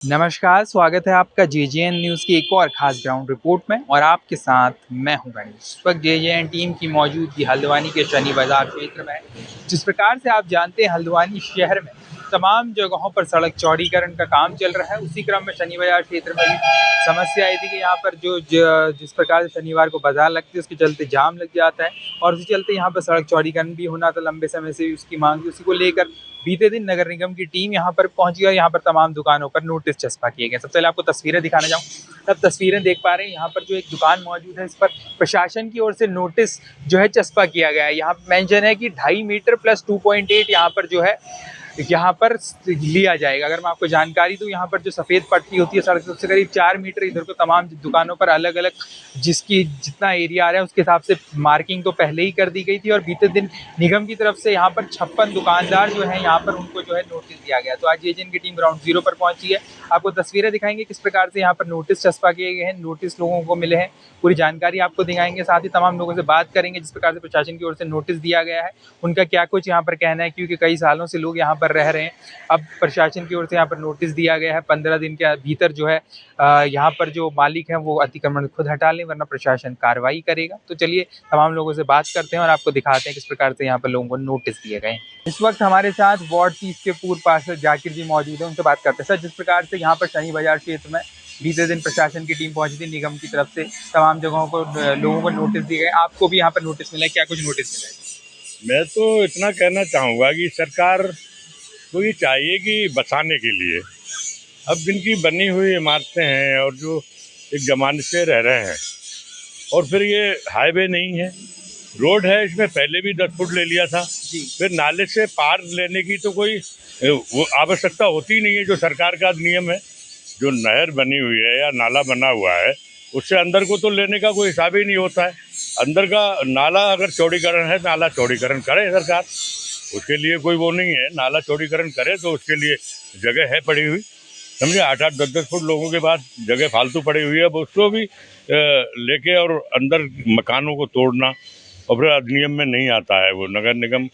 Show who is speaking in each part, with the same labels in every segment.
Speaker 1: नमस्कार, स्वागत है आपका जेजेएन न्यूज़ की एक और खास ग्राउंड रिपोर्ट में और आपके साथ मैं हूं गणेश। इस वक्त जेजेएन टीम की मौजूदगी हल्द्वानी के शनि बाजार क्षेत्र में है। जिस प्रकार से आप जानते हैं हल्द्वानी शहर में तमाम जगहों पर सड़क चौड़ीकरण का काम चल रहा है। उसी क्रम में शनि बाजार क्षेत्र में भी समस्या आई थी कि यहाँ पर जिस प्रकार से शनिवार को बाजार लगती है उसके चलते जाम लग जाता है और उसी चलते यहाँ पर सड़क चौड़ीकरण भी होना था। लंबे समय से उसकी मांग थी, उसी को लेकर बीते दिन नगर निगम की टीम यहाँ पर पहुंची और यहाँ पर तमाम दुकानों पर नोटिस चस्पा किए गए। सबसे पहले आपको तस्वीरें दिखाने जाऊँ, तब तस्वीरें देख पा रहे हैं यहाँ पर जो एक दुकान मौजूद है इस पर प्रशासन की ओर से नोटिस जो है चस्पा किया गया है। यहाँ मेंशन है कि 2.5 मीटर प्लस 2.8 यहाँ पर जो है यहाँ पर लिया जाएगा। अगर मैं आपको जानकारी दूं, यहाँ पर जो सफ़ेद पट्टी होती है सड़क से उससे करीब 4 मीटर इधर को तमाम दुकानों पर अलग अलग जिसकी जितना एरिया आ रहा है उसके हिसाब से मार्किंग तो पहले ही कर दी गई थी और बीते दिन निगम की तरफ से यहाँ पर 56 दुकानदार जो है यहाँ पर उनको जो है नोटिस दिया गया। तो आज एजेंट की टीम ग्राउंड जीरो पर पहुंची है। आपको तस्वीरें दिखाएंगे किस प्रकार से यहाँ पर नोटिस चस्पा किए गए हैं, नोटिस लोगों को मिले हैं, पूरी जानकारी आपको दिखाएंगे। साथ ही तमाम लोगों से बात करेंगे जिस प्रकार से प्रशासन की ओर से नोटिस दिया गया है उनका क्या कुछ यहाँ पर कहना है, क्योंकि कई सालों से लोग यहाँ पर रह रहे हैं। अब प्रशासन की ओर से यहाँ पर नोटिस दिया गया है 15 दिन के भीतर जो है यहाँ पर जो मालिक हैं वो अतिक्रमण खुद हटा लें वरना प्रशासन कार्रवाई करेगा। तो चलिए तमाम लोगों से बात करते हैं और आपको दिखाते हैं किस प्रकार से यहाँ पर लोगों को नोटिस दिए गए हैं। इस वक्त हमारे साथ वार्ड 30 के पूर्व पार्षद जाकिर जी मौजूद हैं, उनसे बात करते हैं। सर, जिस प्रकार से यहाँ पर शनि बाजार क्षेत्र में बीते दिन प्रशासन की टीम पहुंची थी निगम की तरफ से तमाम जगहों को लोगों को नोटिस दिए गए, आपको भी यहाँ पर नोटिस मिला है, क्या कुछ नोटिस मिला है?
Speaker 2: मैं तो इतना कहना चाहूँगा कि सरकार को ये चाहिए कि बसाने के लिए अब जिनकी बनी हुई इमारतें हैं और जो एक ज़माने से रह रहे हैं और फिर ये हाईवे नहीं है, रोड है, इसमें पहले भी 10 फुट ले लिया था, फिर नाले से पार लेने की तो कोई वो आवश्यकता होती ही नहीं है। जो सरकार का नियम है, जो नहर बनी हुई है या नाला बना हुआ है उससे अंदर को तो लेने का कोई हिसाब ही नहीं होता है। अंदर का नाला अगर चौड़ीकरण है, नाला चौड़ीकरण करे सरकार, उसके लिए कोई वो नहीं है। नाला चौड़ीकरण करे तो उसके लिए जगह है पड़ी हुई, समझे। 8-8, 10-10 फुट लोगों के पास जगह फालतू पड़ी हुई है। अब उसको भी लेके और अंदर मकानों को तोड़ना और फिर अधिनियम में नहीं आता है। वो नगर निगम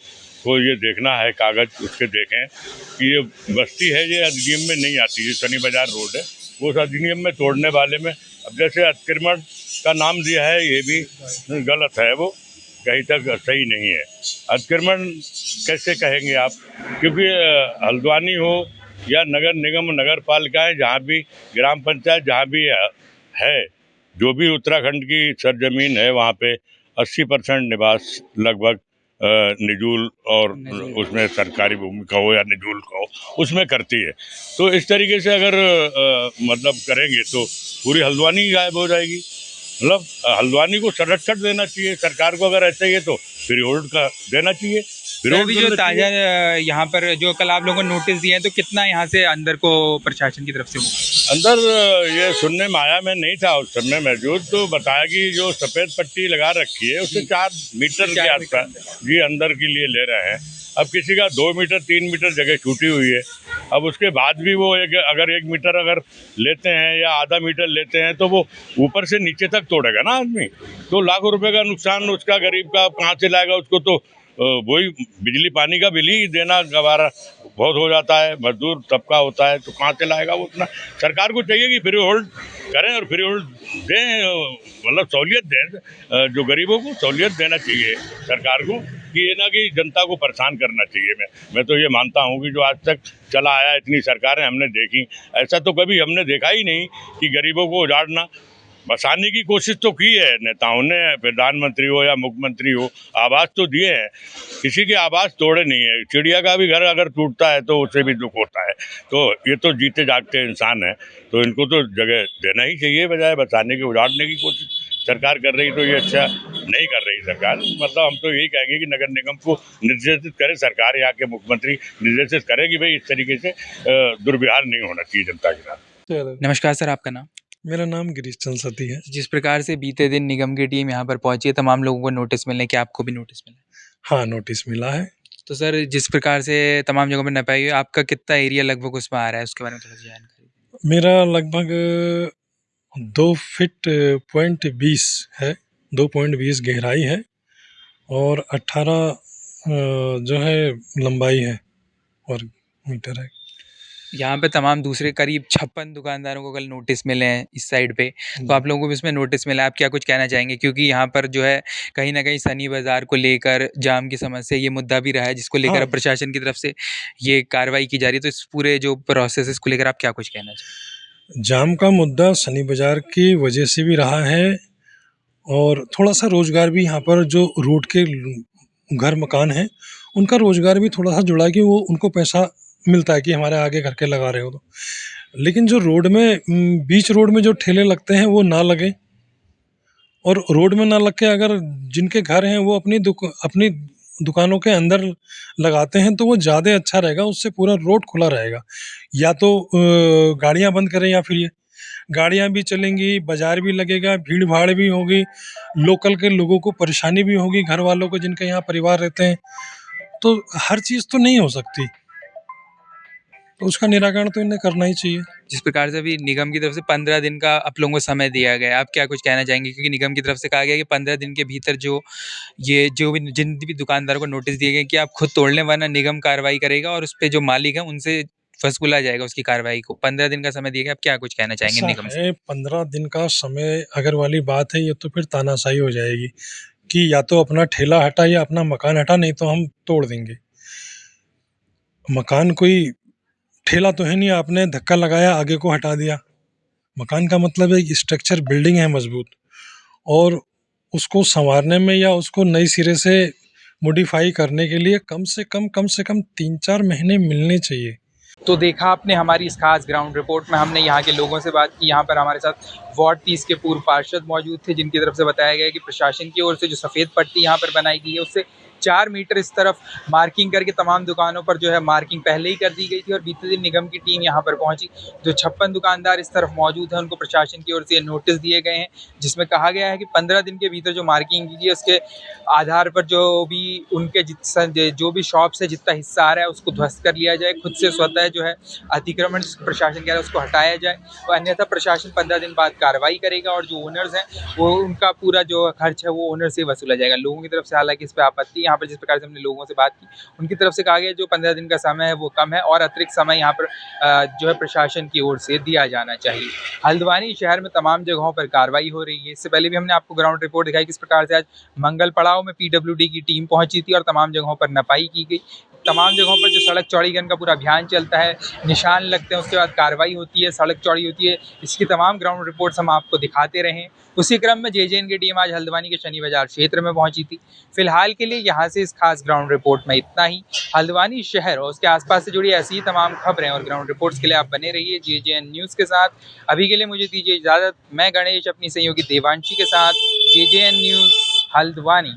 Speaker 2: को ये देखना है, कागज़ उसके देखें कि ये बस्ती है, ये अधिनियम में नहीं आती। ये शनि बाजार रोड है, वो उस अधिनियम में तोड़ने वाले में अब जैसे अतिक्रमण का नाम दिया है ये भी गलत है, वो कहीं तक सही नहीं है। अतिक्रमण कैसे कहेंगे आप, क्योंकि हल्द्वानी हो या नगर निगम, नगर पालिकाएँ, जहाँ भी ग्राम पंचायत जहाँ भी है, जो भी उत्तराखंड की सरजमीन है वहाँ पे 80% निवास लगभग निजूल और उसमें सरकारी भूमि का हो या निजूल का हो उसमें करती है। तो इस तरीके से अगर मतलब करेंगे तो पूरी हल्द्वानी ही गायब हो जाएगी। मतलब हल्द्वानी को संरक्षण देना चाहिए सरकार को, अगर ऐसा ही है तो फ्री होल्ड का देना चाहिए।
Speaker 1: अभी जो ताजा यहाँ पर जो कल आप लोगों को नोटिस दिए हैं तो कितना यहाँ से अंदर को प्रशासन की तरफ से हो
Speaker 2: अंदर ये सुनने में आया, मैं नहीं था उस समय मौजूद, तो बताया कि जो सफ़ेद पट्टी लगा रखी है उससे 4 मीटर के आसपास जी अंदर के लिए ले रहे हैं। अब किसी का 2 मीटर 3 मीटर जगह छूटी हुई है, अब उसके बाद भी वो अगर 1 मीटर अगर लेते हैं या आधा मीटर लेते हैं तो वो ऊपर से नीचे तक तोड़ेगा ना आदमी, तो लाखों रुपए का नुकसान उसका गरीब का कहाँ से लाएगा। उसको तो वही बिजली पानी का बिल ही देना गवारा बहुत हो जाता है, मजदूर तबका होता है, तो कहाँ से लाएगा वो उतना। सरकार को चाहिए कि फ्री होल्ड करें और फ्री होल्ड दें, मतलब सहूलियत दें, जो गरीबों को सहूलियत देना चाहिए सरकार को, कि ये ना कि जनता को परेशान करना चाहिए। मैं तो ये मानता हूँ कि जो आज तक चला आया, इतनी सरकारें हमने देखी, ऐसा तो कभी हमने देखा ही नहीं कि गरीबों को उजाड़ना। बसाने की कोशिश तो की है नेताओं ने, प्रधानमंत्री हो या मुख्यमंत्री हो, आवास तो दिए हैं, किसी के आवास तोड़े नहीं है। चिड़िया का भी घर अगर टूटता है तो उसे भी दुख होता है। तो ये तो जीते जागते इंसान हैं, तो इनको तो जगह देना ही चाहिए, बजाय बसाने के उजाड़ने की कोशिश सरकार कर रही तो ये अच्छा नहीं कर रही सरकार। मतलब हम तो यही कहेंगे कि नगर निगम को निर्देशित करे सरकार, यहाँ के मुख्यमंत्री निर्देशित करे कि भाई इस तरीके से दुर्व्यवहार नहीं होना चाहिए जनता के साथ।
Speaker 1: नमस्कार सर, आपका नाम?
Speaker 3: मेरा नाम गिरीश चंद सती है।
Speaker 1: जिस प्रकार से बीते दिन निगम की टीम यहाँ पर पहुंची है, तमाम लोगों को नोटिस मिलने, क्या आपको भी नोटिस मिला?
Speaker 3: हाँ, नोटिस मिला है।
Speaker 1: तो सर, जिस प्रकार से तमाम जगहों पर नपाई हुई, आपका कितना एरिया लगभग उसमें आ रहा है, उसके बारे में थोड़ा सा जानकारी?
Speaker 3: मेरा लगभग 2 फीट पॉइंट 20 है, 2.20 गहराई है और 18 जो है लंबाई है और मीटर है।
Speaker 1: यहाँ पे तमाम दूसरे करीब 56 दुकानदारों को कल नोटिस मिले हैं इस साइड पे, तो आप लोगों को भी इसमें नोटिस मिला है, आप क्या कुछ कहना चाहेंगे? क्योंकि यहाँ पर जो है कहीं न कहीं सनी बाज़ार को लेकर जाम की समस्या ये मुद्दा भी रहा है, जिसको लेकर
Speaker 3: हाँ।
Speaker 1: अब प्रशासन की तरफ से ये कार्रवाई की जा रही है, तो इस पूरे जो प्रोसेस है इसको लेकर आप क्या कुछ कहना चाहेंगे?
Speaker 3: जाम का मुद्दा सनी बाज़ार की वजह से भी रहा है और थोड़ा-सा रोज़गार भी यहाँ पर जो रोड के घर मकान हैं, उनका रोज़गार भी थोड़ा-सा जुड़ा है कि वो उनको पैसा मिलता है कि हमारे आगे घर के लगा रहे हो तो। लेकिन जो रोड में बीच रोड में जो ठेले लगते हैं वो ना लगे, और रोड में ना लग के अगर जिनके घर हैं वो अपनी दुकानों के अंदर लगाते हैं तो वो ज़्यादा अच्छा रहेगा, उससे पूरा रोड खुला रहेगा। या तो गाड़ियाँ बंद करें या फिर ये गाड़ियाँ भी चलेंगी, बाज़ार भी लगेगा, भीड़-भाड़ भी होगी, लोकल के लोगों को परेशानी भी होगी, घर वालों को जिनके यहाँ परिवार रहते हैं, तो हर चीज़ तो नहीं हो सकती। तो उसका निराकरण तो इन्हें करना ही चाहिए।
Speaker 1: जिस प्रकार से अभी निगम की तरफ से 15 दिन का आप लोगों को समय दिया गया है, आप क्या कुछ कहना चाहेंगे? क्योंकि निगम की तरफ से कहा गया है कि 15 दिन के भीतर जो भी जिन भी दुकानदारों को नोटिस दिए गए कि आप खुद तोड़ लें वरना निगम कार्रवाई करेगा और उसपे जो मालिक हैं उनसे वसूला जाएगा उसकी कार्रवाई को। 15 दिन का समय दिया गया, आप क्या कुछ कहना चाहेंगे
Speaker 3: ऐसा
Speaker 1: निगम से?
Speaker 3: है, 15 दिन का समय अगर वाली बात है, ये तो फिर तानाशाही हो जाएगी कि या तो अपना ठेला हटा या अपना मकान हटा, नहीं तो हम तोड़ देंगे। मकान कोई ठेला तो है नहीं, आपने धक्का लगाया आगे को हटा दिया। मकान का मतलब एक स्ट्रक्चर बिल्डिंग है मजबूत, और उसको संवारने में या उसको नई सिरे से मॉडिफाई करने के लिए कम से कम 3-4 महीने मिलने चाहिए।
Speaker 1: तो देखा आपने हमारी इस खास ग्राउंड रिपोर्ट में, हमने यहाँ के लोगों से बात की। यहाँ पर हमारे साथ वार्ड 30 के पूर्व पार्षद मौजूद थे, जिनकी तरफ से बताया गया कि प्रशासन की ओर से जो सफ़ेद पट्टी यहाँ पर बनाई गई है उससे 4 मीटर इस तरफ मार्किंग करके तमाम दुकानों पर जो है मार्किंग पहले ही कर दी गई थी और बीते दिन निगम की टीम यहाँ पर पहुंची। जो 56 दुकानदार इस तरफ मौजूद हैं उनको प्रशासन की ओर से नोटिस दिए गए हैं, जिसमें कहा गया है कि 15 दिन के भीतर जो मार्किंग की गई है उसके आधार पर जो भी शॉप्स है जितना हिस्सा आ रहा है उसको ध्वस्त कर लिया जाए, खुद से स्वतः जो है अतिक्रमण जिसको प्रशासन कह रहा है उसको हटाया जाए, और अन्यथा प्रशासन 15 दिन बाद कार्रवाई करेगा और जो ओनर्स हैं वो उनका पूरा जो खर्च है वो ओनर से वसूला जाएगा। लोगों की तरफ से हालांकि इस पर आपत्ति, यहाँ पर जिस प्रकार से हमने लोगों से बात की उनकी तरफ से कहा गया जो 15 दिन का समय है वो कम है और अतिरिक्त समय यहाँ पर जो है प्रशासन की ओर से दिया जाना चाहिए। हल्द्वानी शहर में तमाम जगहों पर कार्रवाई हो रही है। इससे पहले भी हमने आपको ग्राउंड रिपोर्ट दिखाई किस प्रकार से आज मंगल पड़ाव में PWD की टीम पहुंची थी और तमाम जगहों पर नपाई की गई। तमाम जगहों पर जो सड़क चौड़ीकरण का पूरा अभियान चलता है, निशान लगते हैं, उसके बाद कार्रवाई होती है, सड़क चौड़ी होती है, इसकी तमाम ग्राउंड रिपोर्ट्स हम आपको दिखाते रहे। उसी क्रम में JJN की टीम आज हल्द्वानी के शनि बाजार क्षेत्र में पहुंची थी। फिलहाल के लिए यहाँ से इस खास ग्राउंड रिपोर्ट में इतना ही। हल्द्वानी शहर और उसके आसपास से जुड़ी ऐसी ही तमाम खबरें और ग्राउंड रिपोर्ट्स के लिए आप बने रहिए JJN न्यूज़ के साथ। अभी के लिए मुझे दीजिए इजाज़त। मैं गणेश अपनी सहयोगी देवांशी के साथ, JJN न्यूज़ हल्द्वानी।